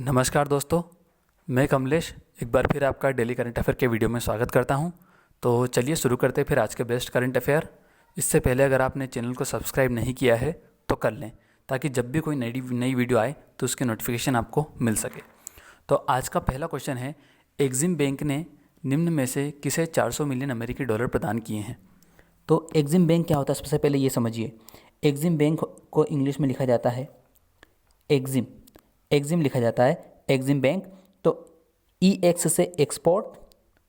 नमस्कार दोस्तों, मैं कमलेश एक बार फिर आपका डेली करंट अफेयर के वीडियो में स्वागत करता हूं। तो चलिए शुरू करते हैं फिर आज के बेस्ट करंट अफेयर। इससे पहले अगर आपने चैनल को सब्सक्राइब नहीं किया है तो कर लें, ताकि जब भी कोई नई वीडियो आए तो उसकी नोटिफिकेशन आपको मिल सके। तो आज का पहला क्वेश्चन है, एग्जिम बैंक ने निम्न में से किसे 400 मिलियन अमेरिकी डॉलर प्रदान किए हैं। तो एग्जिम बैंक क्या होता है, सबसे पहले ये समझिए। एग्जिम बैंक को इंग्लिश में लिखा जाता है एग्जिम। एग्जिम लिखा जाता है एग्जिम बैंक। तो EX से एक्सपोर्ट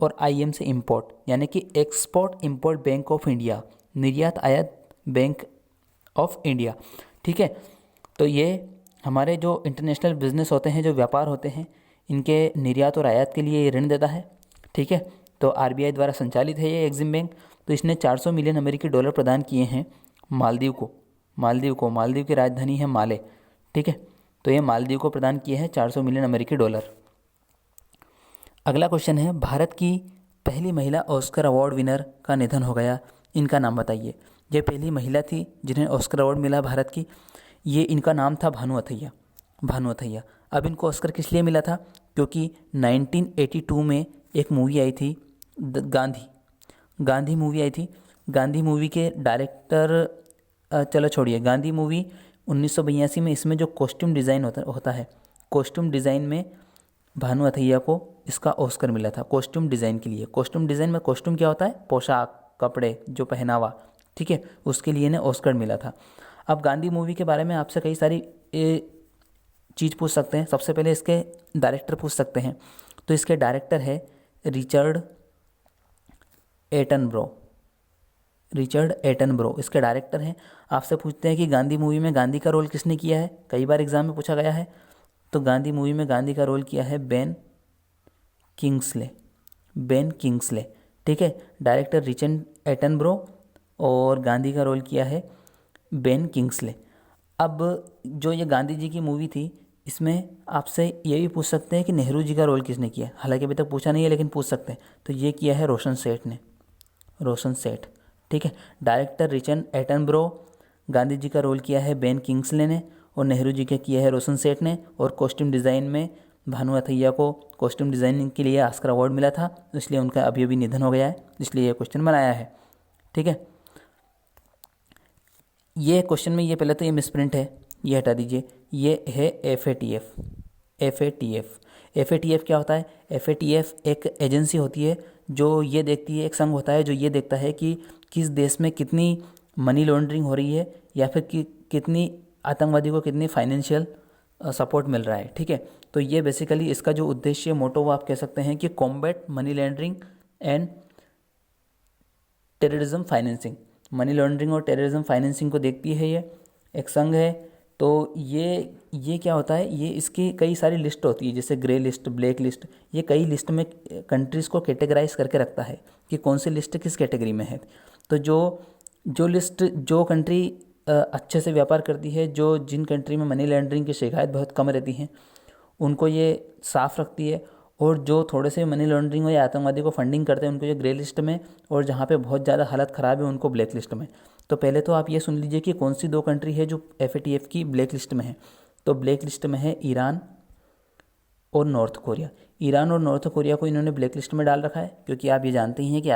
और IM से इंपोर्ट, यानी कि export import bank of India, निर्यात आयात बैंक ऑफ इंडिया। ठीक है, तो ये हमारे जो इंटरनेशनल बिजनेस होते हैं, जो व्यापार होते हैं, इनके निर्यात और आयात के लिए ये ऋण देता है। ठीक है, तो RBI द्वारा संचालित है ये एग्जिम बैंक। तो इसने 400 मिलियन अमेरिकी डॉलर प्रदान किए हैं मालदीव को। मालदीव की राजधानी है माले। ठीक है, तो ये मालदीव को प्रदान किए हैं 400 मिलियन अमेरिकी डॉलर। अगला क्वेश्चन है, भारत की पहली महिला ऑस्कर अवार्ड विनर का निधन हो गया, इनका नाम बताइए। ये पहली महिला थी जिन्हें ऑस्कर अवार्ड मिला भारत की। ये इनका नाम था भानु अथैया। अब इनको ऑस्कर किस लिए मिला था? क्योंकि 1982 में एक मूवी आई थी गांधी मूवी आई थी। गांधी मूवी के डायरेक्टर, चलो छोड़िए, गांधी मूवी 1982 में, इसमें जो कॉस्ट्यूम डिज़ाइन होता है, कॉस्ट्यूम डिज़ाइन में भानु अथैया को इसका ऑस्कर मिला था, कॉस्ट्यूम डिज़ाइन के लिए। कॉस्ट्यूम डिज़ाइन में कॉस्ट्यूम क्या होता है? पोशाक, कपड़े, जो पहनावा। ठीक है, उसके लिए इन्हें ऑस्कर मिला था। अब गांधी मूवी के बारे में आपसे कई सारी चीज़ पूछ सकते हैं। सबसे पहले इसके डायरेक्टर पूछ सकते हैं। तो इसके डायरेक्टर है रिचर्ड एटनब्रो इसके डायरेक्टर हैं। आपसे पूछते हैं कि गांधी मूवी में गांधी का रोल किसने किया है? कई बार एग्जाम में पूछा गया है। तो गांधी मूवी में गांधी का रोल किया है बेन किंग्सले। ठीक है, डायरेक्टर रिचर्ड एटनब्रो और गांधी का रोल किया है बेन किंग्सले। अब जो ये गांधी जी की मूवी थी, इसमें आपसे ये भी पूछ सकते हैं कि नेहरू जी का रोल किसने किया। हालांकि अभी तक पूछा नहीं है, लेकिन पूछ सकते हैं। तो ये किया है रोशन सेठ। ठीक है, director Richard Attenborough, Gandhi ji का रोल किया है बेन किंग्सले ने, और नेहरू जी का किया है रोशन सेठ ने। और कॉस्ट्यूम डिज़ाइन में भानु अथैया को कॉस्ट्यूम डिज़ाइनिंग के लिए ऑस्कर अवार्ड मिला था, इसलिए उनका अभी निधन हो गया है, इसलिए ये क्वेश्चन बनाया है। ठीक है, ये क्वेश्चन में ये पहले तो ये मिसप्रिंट है, ये हटा दीजिए। ये है FATF क्या होता है? FATF एक एजेंसी होती है जो ये देखती है, एक संघ होता है जो ये देखता है कि किस देश में कितनी मनी लॉन्ड्रिंग हो रही है, या फिर कितनी आतंकवादी को कितनी फाइनेंशियल सपोर्ट मिल रहा है। ठीक है, तो ये बेसिकली इसका जो उद्देश्य, मोटो, वो आप कह सकते हैं कि combat money laundering and terrorism financing. Money laundering और टेररिज्म फाइनेंसिंग को देखती है, ये एक संघ है। तो ये क्या होता है, ये इसकी कई सारी लिस्ट होती है, जैसे ग्रे लिस्ट, ब्लैक लिस्ट। ये कई लिस्ट में कंट्रीज़ को कैटेगराइज करके रखता है कि कौन सी लिस्ट किस कैटेगरी में है। तो जो लिस्ट, जो कंट्री अच्छे से व्यापार करती है, जिन कंट्री में मनी लॉन्ड्रिंग की शिकायत बहुत कम रहती हैं, उनको ये साफ रखती है। और जो थोड़े से मनी लॉन्ड्रिंग या आतंकवादी को फंडिंग करते हैं, उनको ये ग्रे लिस्ट में, और जहाँ पे बहुत ज़्यादा हालत ख़राब है उनको ब्लैक लिस्ट में। तो पहले तो आप ये सुन लीजिए कि कौन सी 2 कंट्री है जो FATF की ब्लैक लिस्ट में है। तो ब्लैक लिस्ट में है ईरान और नॉर्थ कोरिया को इन्होंने ब्लैक लिस्ट में डाल रखा है, क्योंकि आप ये जानते ही हैं कि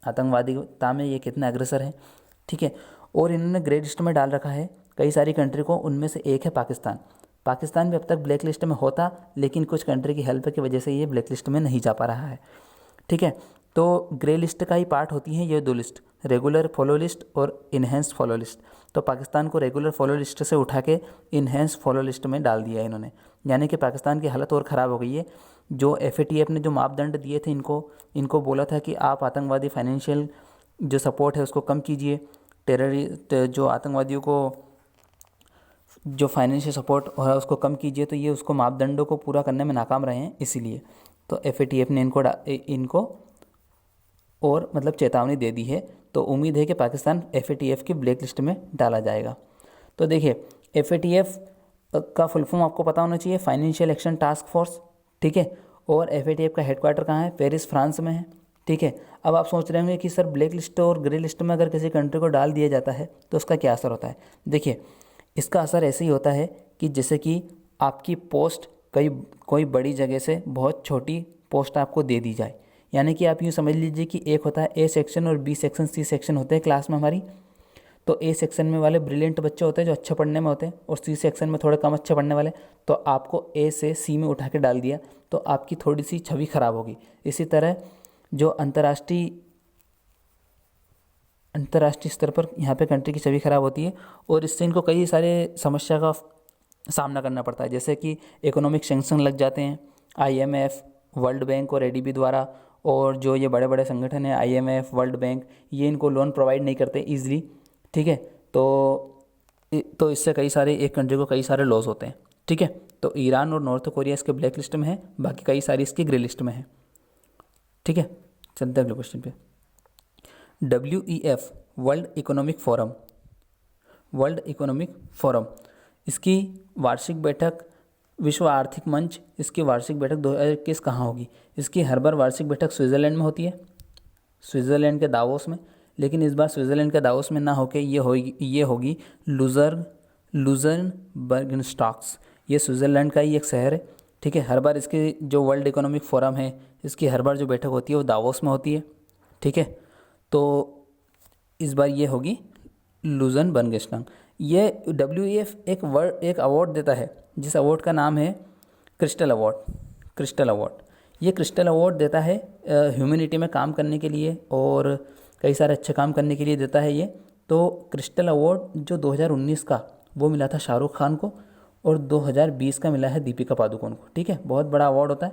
आतंकवादिता में ये कितने अग्रसर हैं। ठीक है, और इन्होंने ग्रे लिस्ट में डाल रखा है कई सारी कंट्री को, उनमें से एक है पाकिस्तान भी अब तक ब्लैक लिस्ट में होता, लेकिन कुछ कंट्री की हेल्प की वजह से ये ब्लैक लिस्ट में नहीं जा पा रहा है। ठीक है, तो ग्रे लिस्ट का ही पार्ट होती हैं ये 2 लिस्ट, रेगुलर फॉलो लिस्ट और इन्हेंस्ड फॉलो लिस्ट। तो पाकिस्तान को रेगुलर फॉलो लिस्ट से उठा के इन्हेंस्ड फॉलो लिस्ट में डाल दिया है इन्होंने, यानी कि पाकिस्तान की हालत और ख़राब हो गई है। जो FATF ने जो मापदंड दिए थे इनको बोला था कि आप आतंकवादी फाइनेंशियल जो सपोर्ट है उसको कम कीजिए, जो आतंकवादियों को जो फाइनेंशियल सपोर्ट हो रहा है उसको कम कीजिए। तो ये उसको मापदंडों को पूरा करने में नाकाम रहे हैं, इसीलिए तो FATF ने इनको और मतलब चेतावनी दे दी है। तो उम्मीद है कि पाकिस्तान FATF की ब्लैक लिस्ट में डाला जाएगा। तो देखिए, FATF का फुल फॉर्म आपको पता होना चाहिए, फाइनेंशियल एक्शन टास्क फोर्स। ठीक है, और FATF का हेडक्वार्टर कहाँ है? पेरिस, फ्रांस में है। ठीक है, अब आप सोच रहे होंगे कि सर ब्लैक लिस्ट और ग्रे लिस्ट में अगर किसी कंट्री को डाल दिया जाता है तो उसका क्या असर होता है? देखिए, इसका असर ऐसे ही होता है कि जैसे कि आपकी पोस्ट कोई बड़ी जगह से बहुत छोटी पोस्ट आपको दे दी जाए। यानी कि आप यूँ समझ लीजिए कि एक होता है ए सेक्शन और बी सेक्शन सी सेक्शन होते हैं क्लास में हमारी। तो ए सेक्शन में वाले ब्रिलियंट बच्चे होते हैं जो अच्छे पढ़ने में होते हैं, और सी सेक्शन में थोड़े कम अच्छे पढ़ने वाले। तो आपको ए से सी में उठा के डाल दिया तो आपकी थोड़ी सी छवि खराब होगी। इसी तरह जो अंतर्राष्ट्रीय स्तर पर यहाँ पे कंट्री की छवि खराब होती है, और इससे इनको कई सारे समस्या का सामना करना पड़ता है। जैसे कि इकोनॉमिक सैंक्शन लग जाते हैं IMF, वर्ल्ड बैंक और ADB द्वारा, और जो ये बड़े बड़े संगठन हैं IMF, वर्ल्ड बैंक, ये इनको लोन प्रोवाइड नहीं करते ईजिली। ठीक है, तो इससे कई सारे एक कंट्री को कई सारे लॉस होते हैं। ठीक है, तो ईरान और नॉर्थ कोरिया इसके ब्लैक लिस्ट में है, बाकी कई सारी इसकी ग्रे लिस्ट में है। ठीक है, चलते हैं अगले क्वेश्चन पे। WEF वर्ल्ड इकोनॉमिक फोरम, इसकी वार्षिक बैठक, विश्व आर्थिक मंच, इसकी वार्षिक बैठक 2021 कहाँ होगी? इसकी हर बार वार्षिक बैठक स्विट्ज़रलैंड में होती है, स्विट्ज़रलैंड के दावोस में। लेकिन इस बार स्विट्ज़रलैंड के दावोस में ना होकर ये होगी लुज़र्नबर्गस्टॉक्स। ये स्विट्ज़रलैंड का ही एक शहर है। ठीक है, हर बार इसकी जो वर्ल्ड इकोनॉमिक फोरम है, इसकी हर बार जो बैठक होती है वो दावोस में होती है। ठीक है, तो इस बार ये होगी लुज़र्नबर्गस्टॉक्स। ये WEF एक अवार्ड देता है, जिस अवार्ड का नाम है क्रिस्टल अवार्ड। ये क्रिस्टल अवार्ड देता है ह्यूमैनिटी में काम करने के लिए और कई सारे अच्छे काम करने के लिए देता है ये। तो क्रिस्टल अवार्ड जो 2019 का वो मिला था शाहरुख खान को, और 2020 का मिला है दीपिका पादुकोण को। ठीक है, बहुत बड़ा अवार्ड होता है।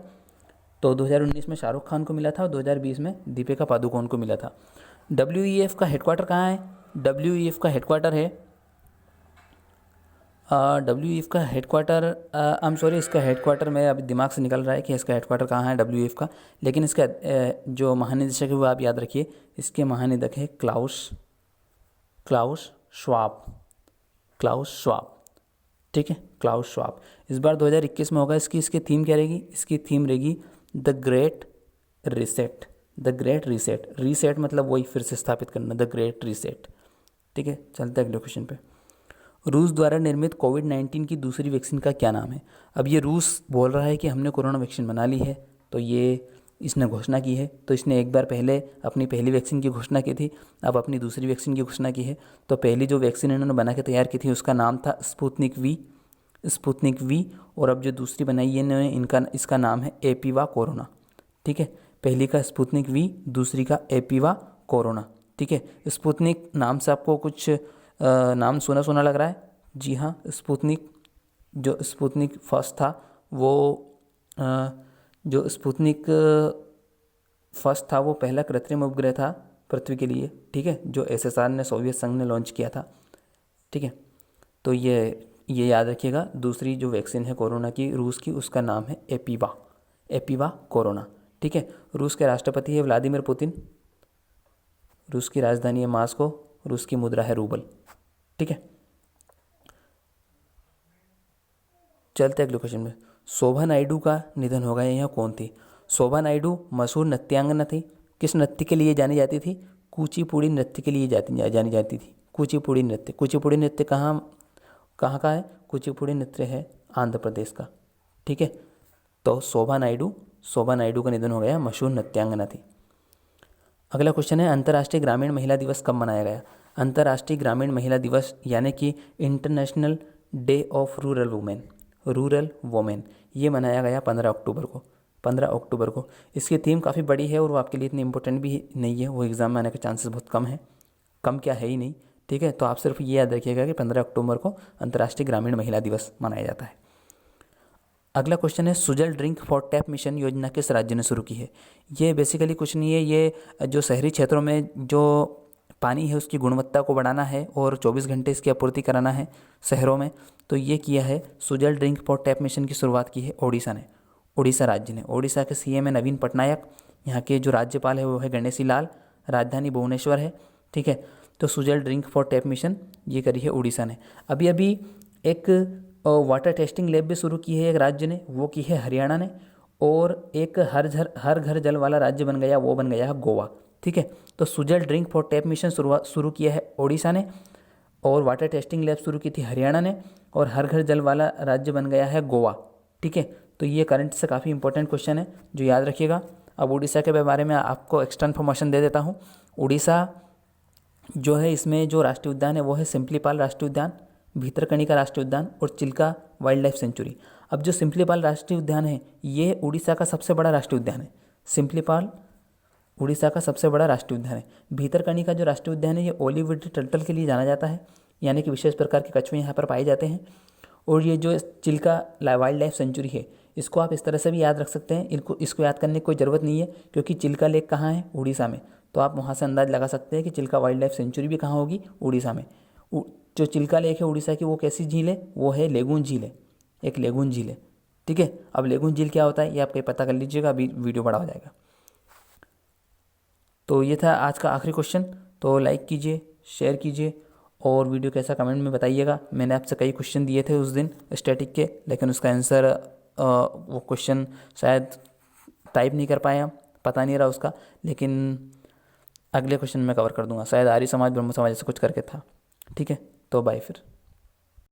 तो 2019 में शाहरुख खान को मिला था और 2020 में दीपिका पादुकोण को मिला था। WEF का हेडक्वार्टर कहाँ है? WEF का हेडक्वार्टर है WEF का हेडक्वार्टर, आई एम सॉरी, इसका हेडक्वार्टर मेरे अभी दिमाग से निकल रहा है कि इसका हेडक्वार्टर कहाँ है WEF का। लेकिन इसका जो महानिदेशक है वो आप याद रखिए, इसके महानिदेशक है क्लाउस श्वाब। ठीक है, क्लाउस श्वाब। इस बार 2021 में होगा। इसकी थीम क्या रहेगी? इसकी थीम रहेगी द ग्रेट रीसेट। रीसेट मतलब वही फिर से स्थापित करना, द ग्रेट रीसेट। ठीक है, चलते हैं अगले क्वेश्चन पे। रूस द्वारा निर्मित कोविड-19 की दूसरी वैक्सीन का क्या नाम है? अब ये रूस बोल रहा है कि हमने कोरोना वैक्सीन बना ली है, तो ये इसने घोषणा की है। तो इसने एक बार पहले अपनी पहली वैक्सीन की घोषणा की थी, अब अपनी दूसरी वैक्सीन की घोषणा की है। तो पहली जो वैक्सीन इन्होंने बना के तैयार की थी उसका नाम था स्पुतनिक वी, और अब जो दूसरी बनाई है इन्होंने इसका नाम है एपिवा कोरोना। ठीक है, पहली का स्पुतनिक वी, दूसरी का एपिवा कोरोना। ठीक है, स्पुतनिक नाम से आपको कुछ नाम सुना लग रहा है? जी हाँ, जो स्पुतनिक फर्स्ट था वो पहला कृत्रिम उपग्रह था पृथ्वी के लिए। ठीक है, जो SSR ने, सोवियत संघ ने लॉन्च किया था। ठीक है, तो ये याद रखिएगा। दूसरी जो वैक्सीन है कोरोना की रूस की, उसका नाम है एपिवा कोरोना। ठीक है, रूस के राष्ट्रपति है व्लादिमीर पुतिन, रूस की राजधानी है मॉस्को, रूस की मुद्रा है रूबल। ठीक है, चलते अगले क्वेश्चन में। शोभा नायडू का निधन हो गया। यह कौन थी? शोभा नायडू मशहूर नृत्यांगना थी। किस नृत्य के लिए जानी जाती थी? कुचिपुड़ी नृत्य के लिए जानी जाती थी। कुचिपुड़ी नृत्य कहाँ का है? कुचिपुड़ी नृत्य है आंध्र प्रदेश का। ठीक है, तो शोभा नायडू का निधन हो गया, मशहूर नृत्यांगना थी। अगला क्वेश्चन है, अंतर्राष्ट्रीय ग्रामीण महिला दिवस कब मनाया गया? अंतर्राष्ट्रीय ग्रामीण महिला दिवस यानी कि international day of rural women, ये मनाया गया 15 अक्टूबर को। इसकी थीम काफ़ी बड़ी है और वो आपके लिए इतनी इंपॉर्टेंट भी नहीं है, वो एग्जाम में आने के चांसेस बहुत कम है, कम क्या है ही नहीं। ठीक है, तो आप सिर्फ ये याद रखिएगा कि 15 अक्टूबर को अंतर्राष्ट्रीय ग्रामीण महिला दिवस मनाया जाता है। अगला क्वेश्चन है, Sujal drink for tap mission योजना किस राज्य ने शुरू की है? ये बेसिकली कुछ नहीं है, ये जो शहरी क्षेत्रों में जो पानी है उसकी गुणवत्ता को बढ़ाना है और 24 घंटे इसकी आपूर्ति कराना है शहरों में। तो ये किया है, Sujal drink for tap mission की शुरुआत की है उड़ीसा राज्य ने। उड़ीसा के CM है नवीन पटनायक, यहाँ के जो राज्यपाल है वो है गणेशी लाल, राजधानी भुवनेश्वर है। ठीक है, तो Sujal drink for tap mission ये करी है उड़ीसा ने। अभी एक वाटर टेस्टिंग लैब भी शुरू की है एक राज्य ने, वो की है हरियाणा ने। और एक हर घर जल वाला राज्य बन गया, वो बन गया है गोवा। ठीक है, तो Sujal drink for tap mission शुरू किया है ओडिशा ने, और वाटर टेस्टिंग लैब शुरू की थी हरियाणा ने, और हर घर जल वाला राज्य बन गया है गोवा। ठीक है, तो ये करंट से काफ़ी इंपॉर्टेंट क्वेश्चन है जो याद रखिएगा। अब उड़ीसा के बारे में आपको एक्स्ट्रा इन्फॉर्मेशन दे देता हूँ। उड़ीसा जो है, इसमें जो राष्ट्रीय उद्यान है वो है सिम्पलीपाल राष्ट्रीय उद्यान, भीतरकनिका राष्ट्रीय उद्यान और चिल्का वाइल्ड लाइफ सेंचुरी। अब जो सिम्पलीपाल राष्ट्रीय उद्यान है ये उड़ीसा का सबसे बड़ा राष्ट्रीय उद्यान है। सिम्पलीपाल उड़ीसा का सबसे बड़ा राष्ट्रीय उद्यान है। भीतरकनिका जो राष्ट्रीय उद्यान है ये ओलिविडी टर्टल के लिए जाना जाता है, यानी कि विशेष प्रकार के कछुए यहाँ पर पाए जाते हैं। और ये जो चिल्का वाइल्ड लाइफ सेंचुरी है इसको आप इस तरह से भी याद रख सकते हैं, इसको याद करने की कोई ज़रूरत नहीं है क्योंकि चिल्का लेक कहाँ है, उड़ीसा में। तो आप वहाँ से अंदाज लगा सकते हैं कि चिल्का वाइल्ड लाइफ सेंचुरी भी कहाँ होगी, उड़ीसा में। जो चिल्का लेक है उड़ीसा की वो कैसी झील है, वो है लेगून झील है, एक लेगून झील है। ठीक है, अब लेगून झील क्या होता है ये आप कहीं पता कर लीजिएगा, अभी वीडियो बड़ा हो जाएगा। तो ये था आज का आखिरी क्वेश्चन। तो लाइक कीजिए, शेयर कीजिए और वीडियो कैसा कमेंट में बताइएगा। मैंने आपसे कई क्वेश्चन दिए थे उस दिन स्टैटिक के, लेकिन उसका आंसर वो क्वेश्चन शायद टाइप नहीं कर पाया, पता नहीं रहा उसका, लेकिन अगले क्वेश्चन में कवर कर दूंगा। शायद आर्य समाज ब्रह्म समाज ऐसा कुछ करके था। ठीक है, तो बाय फिर।